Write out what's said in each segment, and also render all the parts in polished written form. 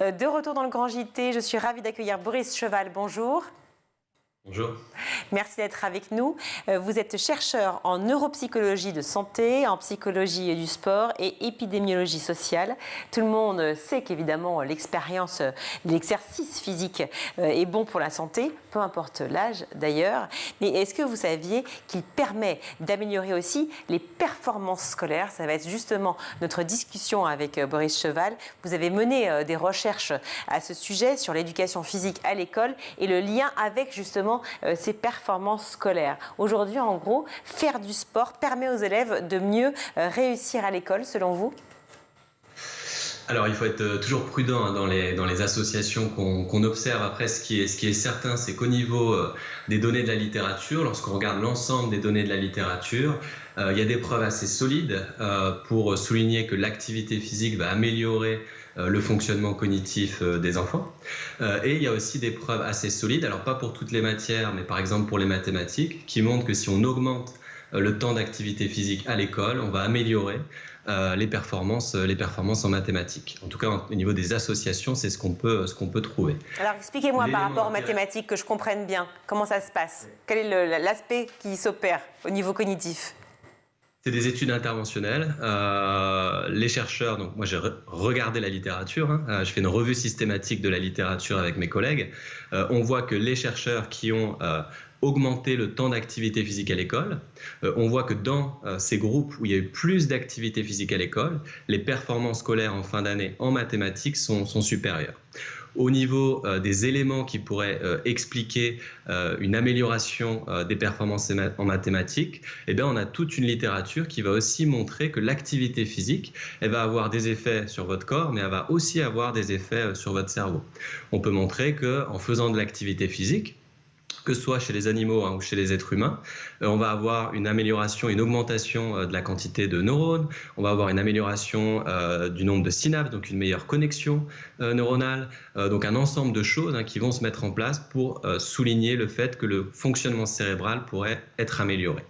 De retour dans le Grand JT, je suis ravie d'accueillir Boris Cheval. Bonjour. Bonjour. Merci d'être avec nous. Vous êtes chercheur en neuropsychologie de santé, en psychologie du sport et épidémiologie sociale. Tout le monde sait qu'évidemment l'expérience, l'exercice physique est bon pour la santé, peu importe l'âge d'ailleurs. Mais est-ce que vous saviez qu'il permet d'améliorer aussi les performances scolaires? Ça va être justement notre discussion avec Boris Cheval. Vous avez mené des recherches à ce sujet sur l'éducation physique à l'école et le lien avec justement ces performances scolaires. Aujourd'hui, en gros, faire du sport permet aux élèves de mieux réussir à l'école, selon vous? Alors, il faut être toujours prudent dans les associations qu'on observe. Après, ce qui est certain, c'est qu'au niveau des données de la littérature, lorsqu'on regarde l'ensemble des données de la littérature, il y a des preuves assez solides pour souligner que l'activité physique va améliorer le fonctionnement cognitif des enfants. Et il y a aussi des preuves assez solides, alors pas pour toutes les matières, mais par exemple pour les mathématiques, qui montrent que si on augmente le temps d'activité physique à l'école, on va améliorer les performances en mathématiques. En tout cas, au niveau des associations, c'est ce qu'on peut trouver. Alors, expliquez-moi par rapport aux mathématiques, que je comprenne bien. Comment ça se passe? Quel est l'aspect qui s'opère au niveau cognitif? C'est des études interventionnelles. Les chercheurs, donc moi j'ai regardé la littérature, je fais une revue systématique de la littérature avec mes collègues. On voit que les chercheurs qui ont augmenté le temps d'activité physique à l'école, on voit que dans ces groupes où il y a eu plus d'activité physique à l'école, les performances scolaires en fin d'année en mathématiques sont supérieures. Au niveau des éléments qui pourraient expliquer une amélioration des performances en mathématiques, eh bien, on a toute une littérature qui va aussi montrer que l'activité physique, elle va avoir des effets sur votre corps, mais elle va aussi avoir des effets sur votre cerveau. On peut montrer qu'en faisant de l'activité physique, que ce soit chez les animaux ou chez les êtres humains, on va avoir une amélioration, une augmentation de la quantité de neurones, on va avoir une amélioration du nombre de synapses, donc une meilleure connexion neuronale, donc un ensemble de choses qui vont se mettre en place pour souligner le fait que le fonctionnement cérébral pourrait être amélioré.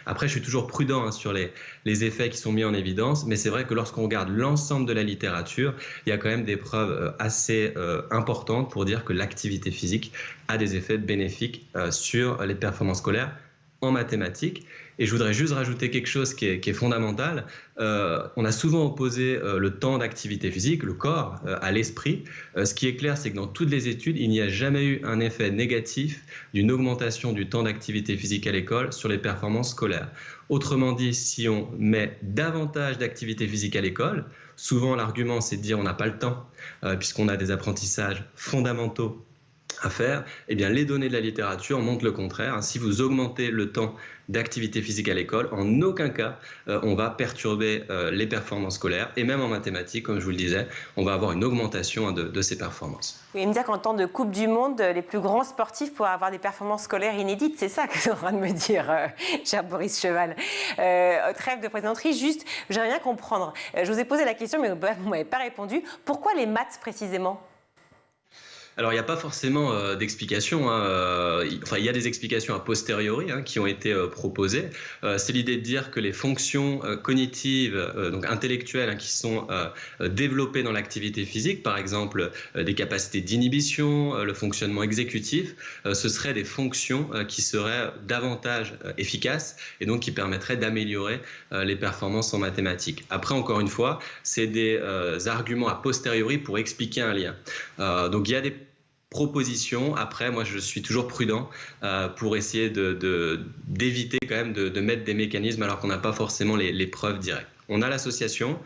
Après, je suis toujours prudent sur les effets qui sont mis en évidence, mais c'est vrai que lorsqu'on regarde l'ensemble de la littérature, il y a quand même des preuves assez importantes pour dire que l'activité physique a des effets bénéfiques sur les performances scolaires en mathématiques. Et je voudrais juste rajouter quelque chose qui est fondamental. On a souvent opposé le temps d'activité physique, le corps, à l'esprit. Ce qui est clair, c'est que dans toutes les études, il n'y a jamais eu un effet négatif d'une augmentation du temps d'activité physique à l'école sur les performances scolaires. Autrement dit, si on met davantage d'activité physique à l'école, souvent l'argument c'est de dire on n'a pas le temps, puisqu'on a des apprentissages fondamentaux à faire, eh bien, les données de la littérature montrent le contraire. Si vous augmentez le temps d'activité physique à l'école, en aucun cas on va perturber les performances scolaires, et même en mathématiques, comme je vous le disais, on va avoir une augmentation de ces performances. Vous voulez me dire qu'en temps de Coupe du Monde, les plus grands sportifs pourraient avoir des performances scolaires inédites? C'est ça que vous êtes en train de me dire, cher Boris Cheval. Trêve de plaisanterie, juste, j'aimerais bien comprendre. Je vous ai posé la question, mais vous ne m'avez pas répondu. Pourquoi les maths précisément? Alors, il n'y a pas forcément d'explication. Enfin, il y a des explications a posteriori qui ont été proposées. C'est l'idée de dire que les fonctions cognitives, donc intellectuelles, qui sont développées dans l'activité physique, par exemple des capacités d'inhibition, le fonctionnement exécutif, ce seraient des fonctions qui seraient davantage efficaces et donc qui permettraient d'améliorer les performances en mathématiques. Après, encore une fois, c'est des arguments a posteriori pour expliquer un lien. Donc, il y a des proposition. Après, moi, je suis toujours prudent pour essayer d'éviter quand même de mettre des mécanismes alors qu'on n'a pas forcément les preuves directes. On a l'association,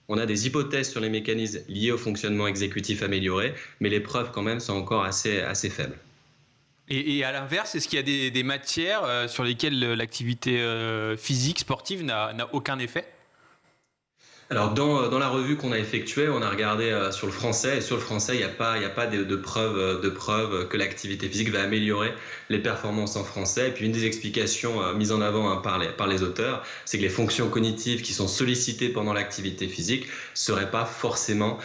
on a des hypothèses sur les mécanismes liés au fonctionnement exécutif amélioré, mais les preuves quand même sont encore assez faibles. Et à l'inverse, est-ce qu'il y a des matières sur lesquelles l'activité physique, sportive n'a aucun effet ? Alors dans la revue qu'on a effectuée, on a regardé sur le français, et sur le français, il n'y a pas de preuve que l'activité physique va améliorer les performances en français. Et puis une des explications mises en avant par les auteurs, c'est que les fonctions cognitives qui sont sollicitées pendant l'activité physique ne seraient pas forcément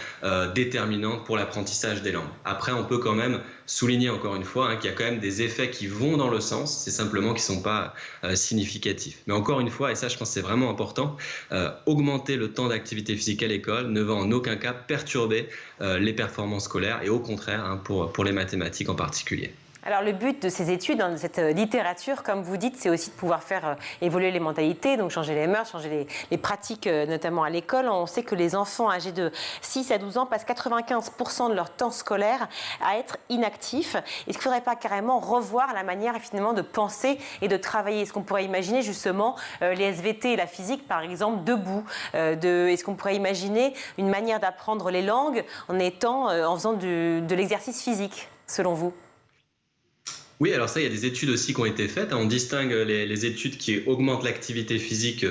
déterminantes pour l'apprentissage des langues. Après, on peut quand même souligner encore une fois qu'il y a quand même des effets qui vont dans le sens, c'est simplement qu'ils ne sont pas significatifs. Mais encore une fois, et ça je pense que c'est vraiment important, augmenter le temps d'activité physique à l'école ne va en aucun cas perturber les performances scolaires et au contraire pour les mathématiques en particulier. Alors le but de ces études, de cette littérature, comme vous dites, c'est aussi de pouvoir faire évoluer les mentalités, donc changer les mœurs, changer les pratiques, notamment à l'école. On sait que les enfants âgés de 6 à 12 ans passent 95% de leur temps scolaire à être inactifs. Est-ce qu'il ne faudrait pas carrément revoir la manière finalement de penser et de travailler? Est-ce qu'on pourrait imaginer justement les SVT et la physique, par exemple, debout? Est-ce qu'on pourrait imaginer une manière d'apprendre les langues en faisant de l'exercice physique, selon vous? Oui, alors ça, il y a des études aussi qui ont été faites. On distingue les études qui augmentent l'activité physique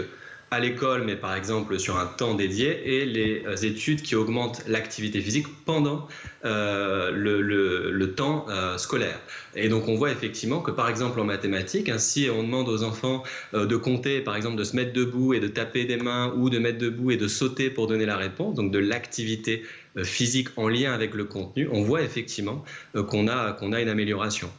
à l'école, mais par exemple sur un temps dédié, et les études qui augmentent l'activité physique pendant le temps scolaire. Et donc on voit effectivement que par exemple en mathématiques, si on demande aux enfants de compter, par exemple de se mettre debout et de taper des mains, ou de mettre debout et de sauter pour donner la réponse, donc de l'activité physique en lien avec le contenu, on voit effectivement qu'on a une amélioration.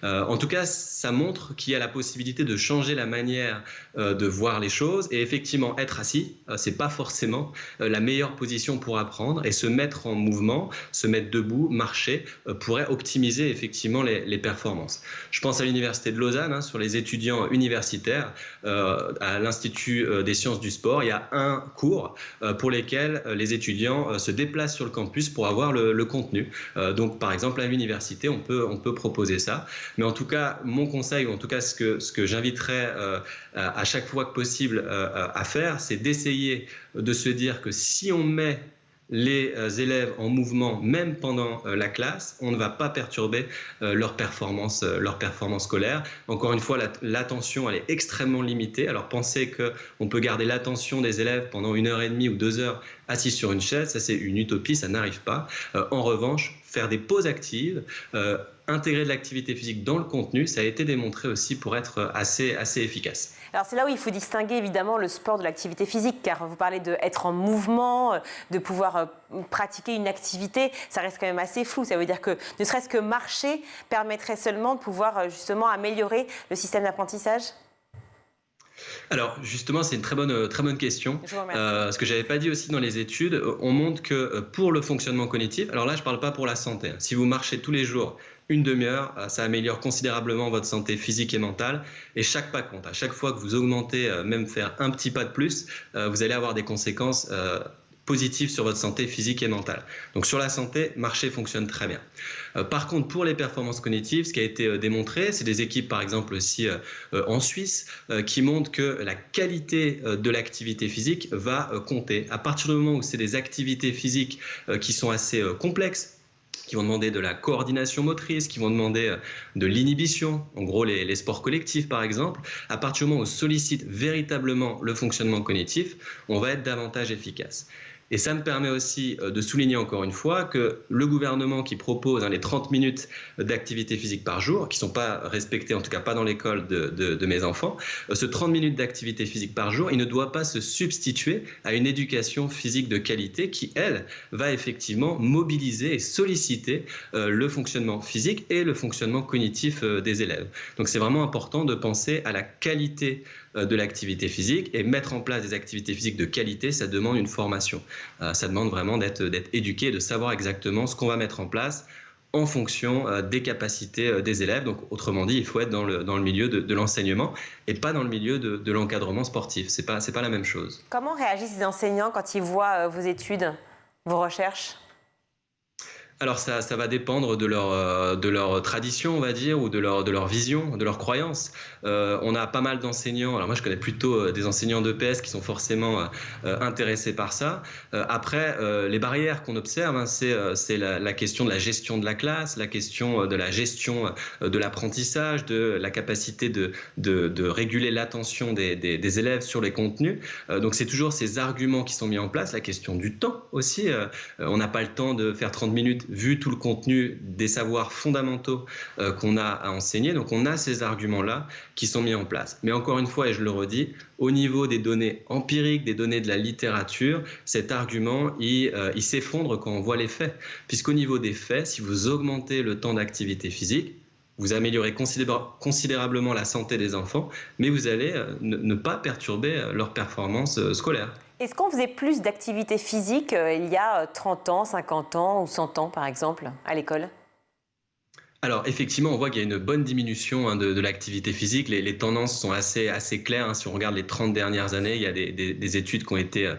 En tout cas, ça montre qu'il y a la possibilité de changer la manière de voir les choses, et effectivement être assis, c'est pas forcément la meilleure position pour apprendre, et se mettre en mouvement, se mettre debout, marcher, pourrait optimiser effectivement les performances. Je pense à l'Université de Lausanne, sur les étudiants universitaires, à l'Institut des sciences du sport, il y a un cours pour lesquels les étudiants se déplacent sur le campus pour avoir le contenu. Donc par exemple à l'université, on peut proposer ça. Mais en tout cas, mon conseil, ou en tout cas ce que j'inviterais à chaque fois que possible à faire, c'est d'essayer de se dire que si on met les élèves en mouvement, même pendant la classe, on ne va pas perturber leur performance scolaire. Encore une fois, l'attention, elle est extrêmement limitée. Alors pensez qu'on peut garder l'attention des élèves pendant 1h30 ou 2 heures assis sur une chaise, ça c'est une utopie, ça n'arrive pas. En revanche, faire des pauses actives, intégrer de l'activité physique dans le contenu, ça a été démontré aussi pour être assez efficace. Alors c'est là où il faut distinguer évidemment le sport de l'activité physique, car vous parlez d'être en mouvement, de pouvoir pratiquer une activité, ça reste quand même assez flou. Ça veut dire que ne serait-ce que marcher permettrait seulement de pouvoir justement améliorer le système d'apprentissage? Alors justement, c'est une très bonne question. Ce que j'avais pas dit aussi dans les études, on montre que pour le fonctionnement cognitif, alors là je parle pas pour la santé, si vous marchez tous les jours une demi-heure, ça améliore considérablement votre santé physique et mentale, et chaque pas compte. À chaque fois que vous augmentez, même faire un petit pas de plus, vous allez avoir des conséquences positives sur votre santé physique et mentale. Donc sur la santé, marcher fonctionne très bien. Par contre, pour les performances cognitives, ce qui a été démontré, c'est des équipes par exemple aussi en Suisse qui montrent que la qualité de l'activité physique va compter. À partir du moment où c'est des activités physiques qui sont assez complexes, qui vont demander de la coordination motrice, qui vont demander de l'inhibition, en gros les sports collectifs par exemple, à partir du moment où on sollicite véritablement le fonctionnement cognitif, on va être davantage efficace. Et ça me permet aussi de souligner encore une fois que le gouvernement qui propose les 30 minutes d'activité physique par jour, qui ne sont pas respectées, en tout cas pas dans l'école de mes enfants, ce 30 minutes d'activité physique par jour, il ne doit pas se substituer à une éducation physique de qualité qui, elle, va effectivement mobiliser et solliciter le fonctionnement physique et le fonctionnement cognitif des élèves. Donc c'est vraiment important de penser à la qualité de l'activité physique, et mettre en place des activités physiques de qualité, ça demande une formation. Ça demande vraiment d'être éduqué, de savoir exactement ce qu'on va mettre en place en fonction des capacités des élèves. Donc autrement dit, il faut être dans le milieu de l'enseignement et pas dans le milieu de l'encadrement sportif. C'est pas la même chose. Comment réagissent les enseignants quand ils voient vos études, vos recherches ? Alors ça va dépendre de leur tradition, on va dire, ou de leur vision, de leur croyance. On a pas mal d'enseignants, alors moi je connais plutôt des enseignants d'EPS qui sont forcément intéressés par ça. Après, les barrières qu'on observe, c'est la question de la gestion de la classe, la question de la gestion de l'apprentissage, de la capacité de réguler l'attention des élèves sur les contenus. Donc c'est toujours ces arguments qui sont mis en place, la question du temps aussi. On n'a pas le temps de faire 30 minutes vu tout le contenu des savoirs fondamentaux qu'on a à enseigner. Donc on a ces arguments-là qui sont mis en place. Mais encore une fois, et je le redis, au niveau des données empiriques, des données de la littérature, cet argument, il s'effondre quand on voit les faits. Puisqu'au niveau des faits, si vous augmentez le temps d'activité physique, vous améliorez considérablement la santé des enfants, mais vous allez ne pas perturber leur performance scolaire. Est-ce qu'on faisait plus d'activité physique il y a 30 ans, 50 ans ou 100 ans, par exemple, à l'école ? Alors effectivement, on voit qu'il y a une bonne diminution de l'activité physique. Les tendances sont assez claires. Si on regarde les 30 dernières années, il y a des études qui ont été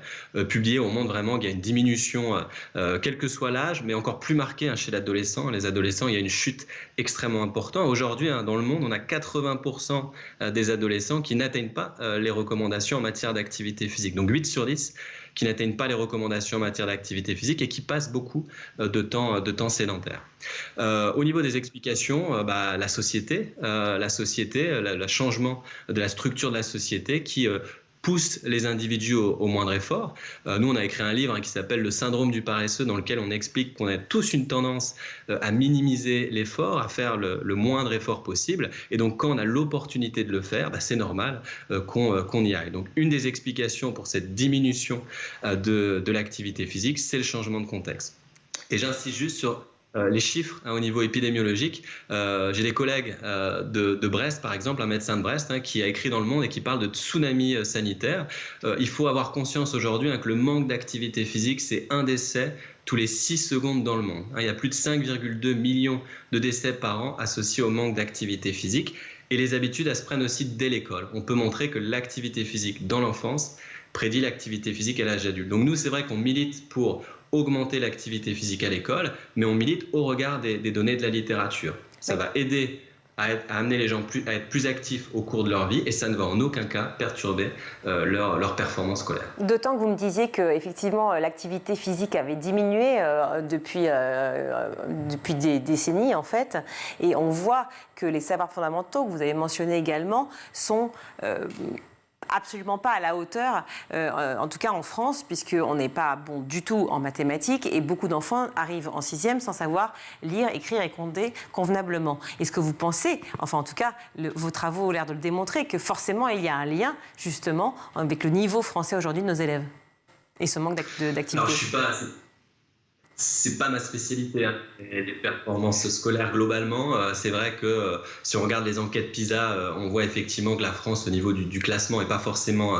publiées. On montre vraiment qu'il y a une diminution, quel que soit l'âge, mais encore plus marquée chez l'adolescent. Les adolescents, il y a une chute extrêmement importante. Aujourd'hui, dans le monde, on a 80% des adolescents qui n'atteignent pas les recommandations en matière d'activité physique. Donc 8 sur 10 qui n'atteignent pas les recommandations en matière d'activité physique et qui passent beaucoup de temps sédentaire. Au niveau des explications, la société, le changement de la structure de la société qui pousse les individus au moindre effort. Nous, on a écrit un livre qui s'appelle « Le syndrome du paresseux » dans lequel on explique qu'on a tous une tendance à minimiser l'effort, à faire le moindre effort possible. Et donc, quand on a l'opportunité de le faire, c'est normal qu'on y aille. Donc, une des explications pour cette diminution de l'activité physique, c'est le changement de contexte. Et j'insiste juste sur les chiffres au niveau épidémiologique. J'ai des collègues de Brest, par exemple, un médecin de Brest qui a écrit dans Le Monde et qui parle de tsunami sanitaire. Il faut avoir conscience aujourd'hui que le manque d'activité physique, c'est un décès tous les 6 secondes dans le monde. Il y a plus de 5,2 millions de décès par an associés au manque d'activité physique. Et les habitudes, elles se prennent aussi dès l'école. On peut montrer que l'activité physique dans l'enfance prédit l'activité physique à l'âge adulte. Donc nous, c'est vrai qu'on milite pour augmenter l'activité physique à l'école, mais on milite au regard des données de la littérature. Ça va aider à amener les gens à être plus actifs au cours de leur vie et ça ne va en aucun cas perturber leur performance scolaire. D'autant que vous me disiez que effectivement l'activité physique avait diminué depuis des décennies en fait, et on voit que les savoirs fondamentaux que vous avez mentionnés également sont absolument pas à la hauteur, en tout cas en France, puisqu'on n'est pas bon du tout en mathématiques et beaucoup d'enfants arrivent en 6e sans savoir lire, écrire et compter convenablement. Est-ce que vous pensez, enfin en tout cas vos travaux ont l'air de le démontrer, que forcément il y a un lien justement avec le niveau français aujourd'hui de nos élèves et ce manque d'activité? Alors, c'est pas ma spécialité, les performances scolaires globalement. C'est vrai que si on regarde les enquêtes PISA, on voit effectivement que la France au niveau du classement n'est pas forcément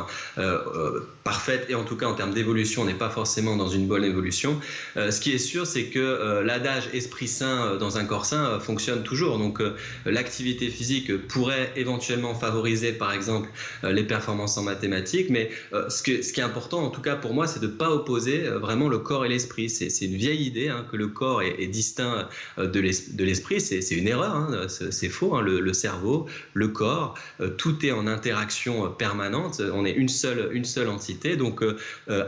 parfaite et en tout cas en termes d'évolution, on n'est pas forcément dans une bonne évolution. Ce qui est sûr, c'est que l'adage esprit sain dans un corps sain fonctionne toujours. Donc l'activité physique pourrait éventuellement favoriser par exemple les performances en mathématiques, mais ce qui est important en tout cas pour moi, c'est de ne pas opposer vraiment le corps et l'esprit. C'est une vieille idée que le corps est distinct de l'esprit, c'est une erreur, c'est faux. Le cerveau, le corps, tout est en interaction permanente, on est une seule entité. Donc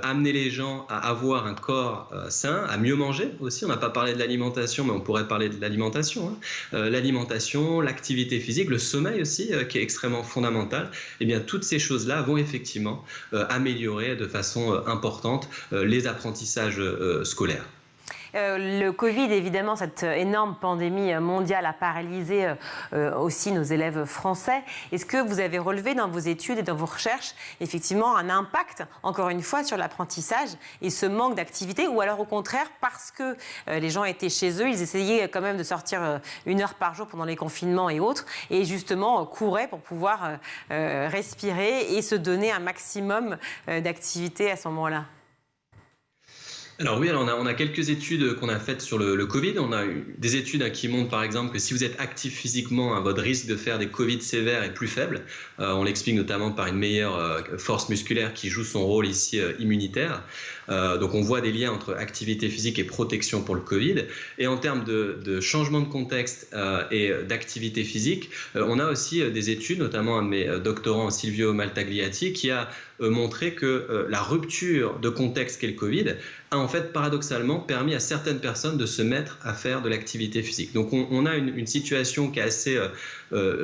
amener les gens à avoir un corps sain, à mieux manger aussi, on n'a pas parlé de l'alimentation, mais on pourrait parler de l'alimentation. L'alimentation, l'activité physique, le sommeil aussi, qui est extrêmement fondamental. Eh bien, toutes ces choses-là vont effectivement améliorer de façon importante les apprentissages scolaires. Le Covid, évidemment, cette énorme pandémie mondiale a paralysé aussi nos élèves français. Est-ce que vous avez relevé dans vos études et dans vos recherches effectivement un impact, encore une fois, sur l'apprentissage et ce manque d'activité, ou alors au contraire, parce que les gens étaient chez eux, ils essayaient quand même de sortir 1 heure par jour pendant les confinements et autres, et justement couraient pour pouvoir respirer et se donner un maximum d'activité à ce moment-là? Alors oui, on a quelques études qu'on a faites sur le Covid. On a eu des études qui montrent par exemple que si vous êtes actif physiquement, votre risque de faire des Covid sévères est plus faible. On l'explique notamment par une meilleure force musculaire qui joue son rôle ici immunitaire. Donc on voit des liens entre activité physique et protection pour le Covid. Et en termes de changement de contexte et d'activité physique, on a aussi des études, notamment un de mes doctorants, Silvio Maltagliati, qui a montré que la rupture de contexte qu'est le Covid a en fait paradoxalement permis à certaines personnes de se mettre à faire de l'activité physique. Donc on a une situation qui est assez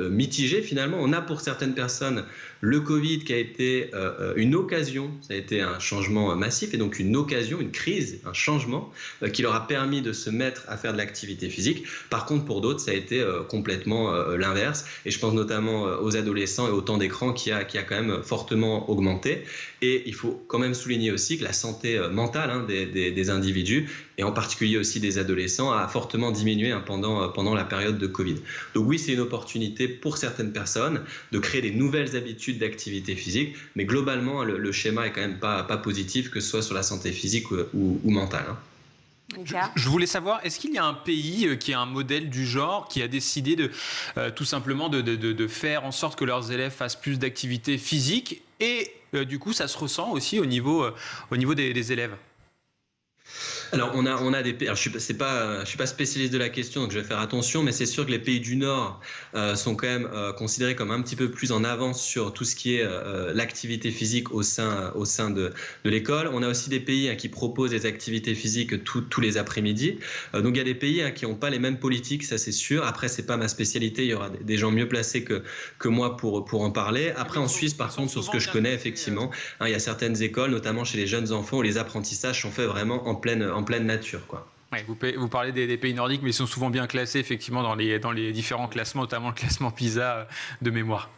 mitigée finalement. On a pour certaines personnes Le Covid qui a été une occasion, ça a été un changement massif et donc une occasion, une crise, un changement qui leur a permis de se mettre à faire de l'activité physique. Par contre, pour d'autres, ça a été complètement l'inverse et je pense notamment aux adolescents et au temps d'écran qui a quand même fortement augmenté. Et il faut quand même souligner aussi que la santé mentale des individus et en particulier aussi des adolescents a fortement diminué pendant la période de Covid. Donc oui, c'est une opportunité pour certaines personnes de créer des nouvelles habitudes d'activité physique, mais globalement, le schéma est quand même pas positif, que ce soit sur la santé physique ou mentale. Je voulais savoir, est-ce qu'il y a un pays qui a un modèle du genre, qui a décidé tout simplement de faire en sorte que leurs élèves fassent plus d'activité physique et du coup, ça se ressent aussi au niveau des élèves? Alors, on a des pays. Alors, je suis pas spécialiste de la question, donc je vais faire attention, mais c'est sûr que les pays du Nord sont quand même considérés comme un petit peu plus en avance sur tout ce qui est l'activité physique au sein de l'école. On a aussi des pays qui proposent des activités physiques tous les après-midi. Donc, il y a des pays qui n'ont pas les mêmes politiques, ça c'est sûr. Après, c'est pas ma spécialité. Il y aura des gens mieux placés que moi pour en parler. Après, en Suisse, par contre, sur ce que je connais, effectivement, il y a certaines écoles, notamment chez les jeunes enfants, où les apprentissages sont faits vraiment en pleine nature, quoi. Ouais, vous parlez des pays nordiques, mais ils sont souvent bien classés effectivement dans les différents classements, notamment le classement PISA de mémoire.